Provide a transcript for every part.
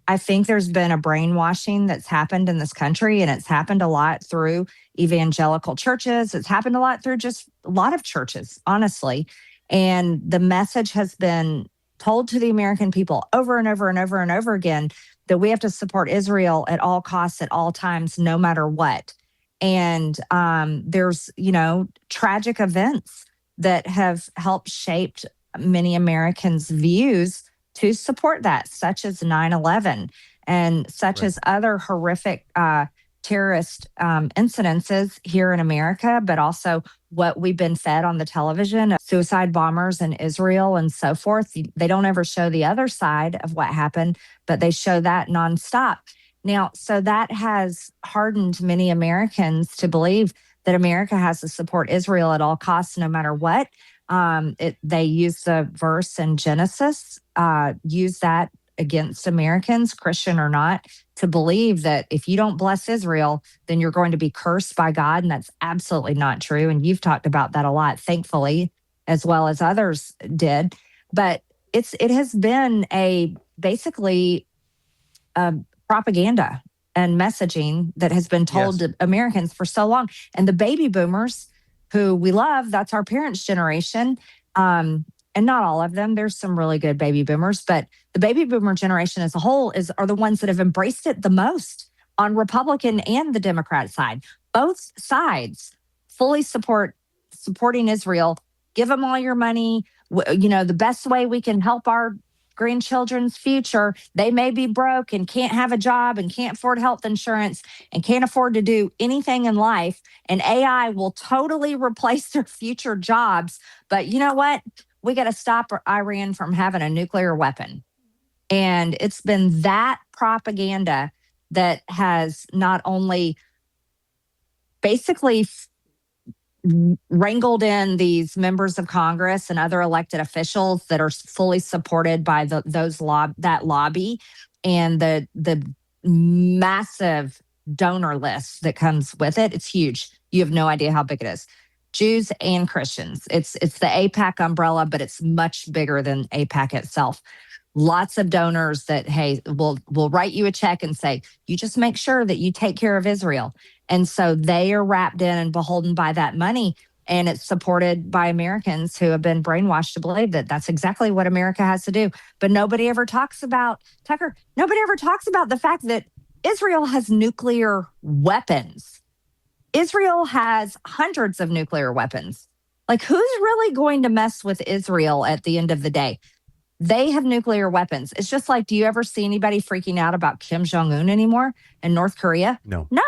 I think there's been a brainwashing that's happened in this country, and it's happened a lot through evangelical churches. It's happened a lot through just a lot of churches, honestly. And the message has been told to the American people over and over and over and over again that we have to support Israel at all costs, at all times, no matter what. And there's, tragic events that have helped shaped many Americans' views to support that, such as 9/11 and such Right. as other horrific terrorist incidences here in America, but also what we've been fed on the television, suicide bombers in Israel and so forth. They don't ever show the other side of what happened, but they show that nonstop. Now, so that has hardened many Americans to believe that America has to support Israel at all costs, no matter what. They use the verse in Genesis, use that against Americans, Christian or not, to believe that if you don't bless Israel, then you're going to be cursed by God. And that's absolutely not true. And you've talked about that a lot, thankfully, as well as others did. But it has been basically propaganda and messaging that has been told Yes. to Americans for so long. And the baby boomers, who we love, that's our parents' generation. And not all of them. There's some really good baby boomers, but the baby boomer generation as a whole are the ones that have embraced it the most on Republican and the Democrat side. Both sides fully supporting Israel. Give them all your money. The best way we can help our grandchildren's future. They may be broke and can't have a job and can't afford health insurance and can't afford to do anything in life. And AI will totally replace their future jobs. But you know what? We got to stop Iran from having a nuclear weapon. And it's been that propaganda that has not only basically wrangled in these members of Congress and other elected officials that are fully supported by that lobby and the massive donor list that comes with it. It's huge. You have no idea how big it is. Jews and Christians. It's the AIPAC umbrella, but it's much bigger than AIPAC itself. Lots of donors that, hey, will write you a check and say, you just make sure that you take care of Israel. And so they are wrapped in and beholden by that money. And it's supported by Americans who have been brainwashed to believe that that's exactly what America has to do. But nobody ever talks about, Tucker, nobody ever talks about the fact that Israel has nuclear weapons. Israel has hundreds of nuclear weapons. Like, who's really going to mess with Israel at the end of the day? They have nuclear weapons. It's just like, do you ever see anybody freaking out about Kim Jong-un anymore in North Korea? No. No,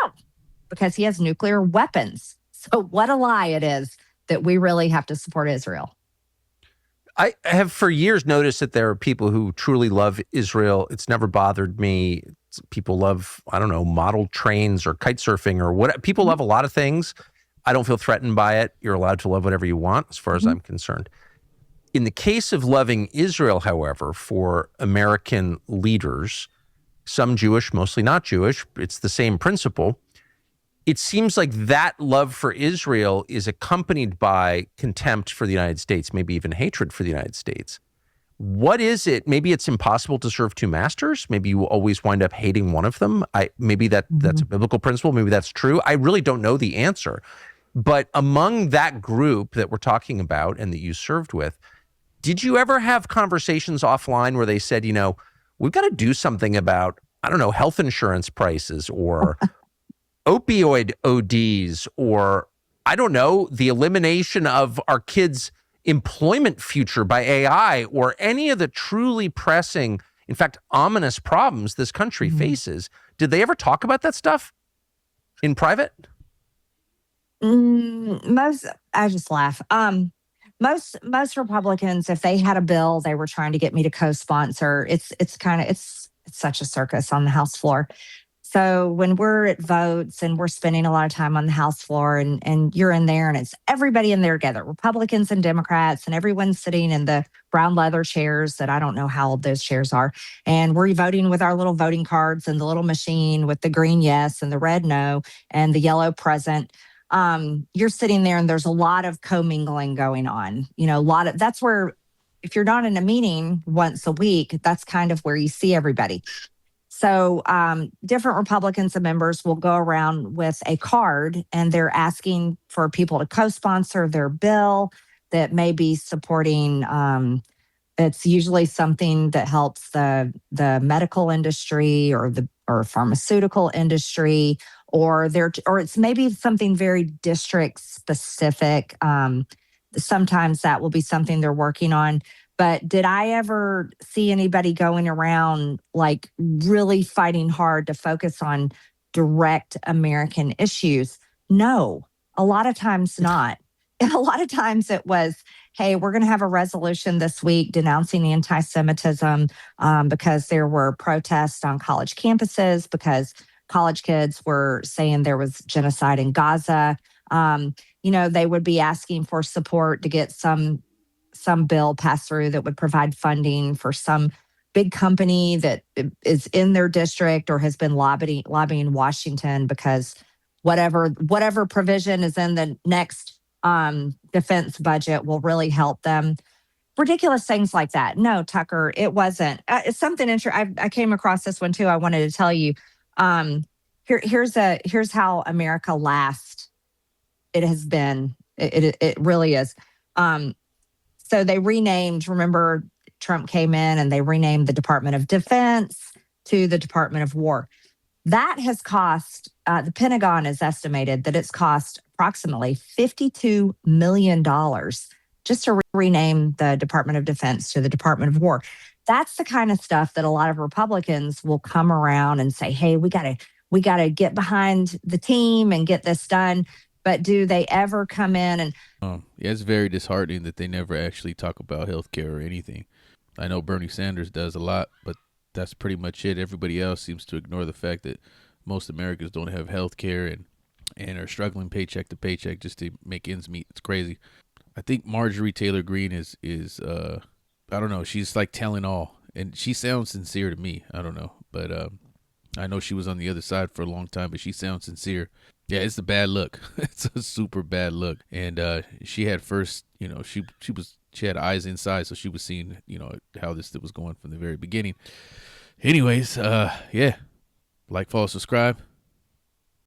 because he has nuclear weapons. So what a lie it is that we really have to support Israel. I have for years noticed that there are people who truly love Israel. It's never bothered me. People love, I don't know, model trains or kite surfing or what. People love a lot of things. I don't feel threatened by it. You're allowed to love whatever you want, as far as I'm concerned. In the case of loving Israel, however, for American leaders, some Jewish, mostly not Jewish, it's the same principle. It seems like that love for Israel is accompanied by contempt for the United States, maybe even hatred for the United States. What is it? Maybe it's impossible to serve two masters. Maybe you always wind up hating one of them. Maybe that's a biblical principle. Maybe that's true. I really don't know the answer. But among that group that we're talking about and that you served with, did you ever have conversations offline where they said, we've got to do something about, I don't know, health insurance prices or opioid ODs, or I don't know, the elimination of our kids' employment future by AI, or any of the truly pressing, in fact, ominous problems this country faces? Did they ever talk about that stuff in private? I just laugh. Most Republicans, if they had a bill they were trying to get me to co-sponsor, it's such a circus on the House floor. So when we're at votes and we're spending a lot of time on the House floor and you're in there and it's everybody in there together, Republicans and Democrats, and everyone's sitting in the brown leather chairs that I don't know how old those chairs are. And we're voting with our little voting cards and the little machine with the green yes and the red no and the yellow present. You're sitting there and there's a lot of commingling going on. That's where, if you're not in a meeting once a week, that's kind of where you see everybody. So different Republicans and members will go around with a card and they're asking for people to co sponsor their bill that may be supporting. It's usually something that helps the medical industry or the or pharmaceutical industry, or it's maybe something very district specific. Sometimes that will be something they're working on. But did I ever see anybody going around like really fighting hard to focus on direct American issues? No, a lot of times not. A lot of times it was, hey, we're going to have a resolution this week denouncing anti Semitism because there were protests on college campuses, because college kids were saying there was genocide in Gaza. They would be asking for support to get some bill passed through that would provide funding for some big company that is in their district or has been lobbying Washington because whatever provision is in the next defense budget will really help them. Ridiculous things like that. No, Tucker, it wasn't. It's something interesting. I came across this one too. I wanted to tell you. Um, here's how America last it has been. It really is. Um, so they renamed. Remember, Trump came in and they renamed the Department of Defense to the Department of War. That has cost, the Pentagon has estimated that it's cost approximately $52 million just to rename the Department of Defense to the Department of War. That's the kind of stuff that a lot of Republicans will come around and say, hey, we gotta get behind the team and get this done. But do they ever come in and Yeah, it's very disheartening that they never actually talk about healthcare or anything. I know Bernie Sanders does a lot, but that's pretty much it. Everybody else seems to ignore the fact that most Americans don't have health care and are struggling paycheck to paycheck just to make ends meet. It's crazy. I think Marjorie Taylor Greene is I don't know, she's like telling all, and she sounds sincere to me. I don't know, but I know she was on the other side for a long time, but she sounds sincere. Yeah, it's a bad look. It's a super bad look. And she had first, she had eyes inside, so she was seeing, how this was going from the very beginning. Anyways, yeah, like, follow, subscribe.